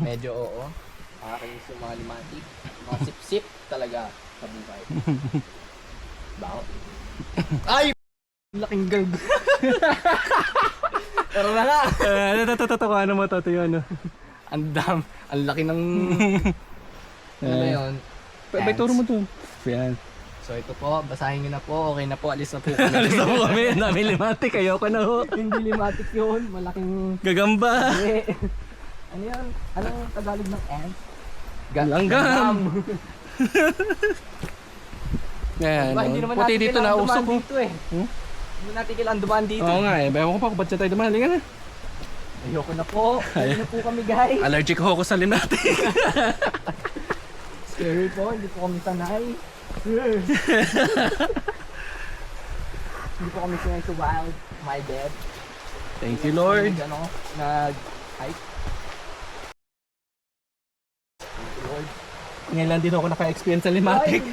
Medyo oo. Aking sumalimatik. Mga sip-sip talaga sa buhay. Bao. Ay! Laking gag. Tara na nga. Natatawa mo to yun. Ang laki ng... ano ba yun? May turo mo dun. Yan. So ito po, basahin nyo na po. Okay na po, alis na po kami. Alis na po kami. Ang dami limatik. Ayoko na ho. Hindi limatic yun. Malaking... Gagamba. Hindi. Ano yan? Anong Tagalog ng ant? Langgam. Yan. Diba, hindi naman Puti natin dito na kailangan usok. dumaan dito eh. Hindi natin kailangan dumaan dito. Oo nga eh. Bayaw ko pa kung ba't siya tayo dumaan. Halika na. Ayoko na po. Ayoko na po kami guys. Allergic ho ako sa limatik. Scary po. Hindi po kami sanay. Hindi po kami sanay sa wild. My bad. Thank you, Lord. Nag-hike. Thank you, Lord. Ngayon lang din ako naka-experience sa limatik. Ay,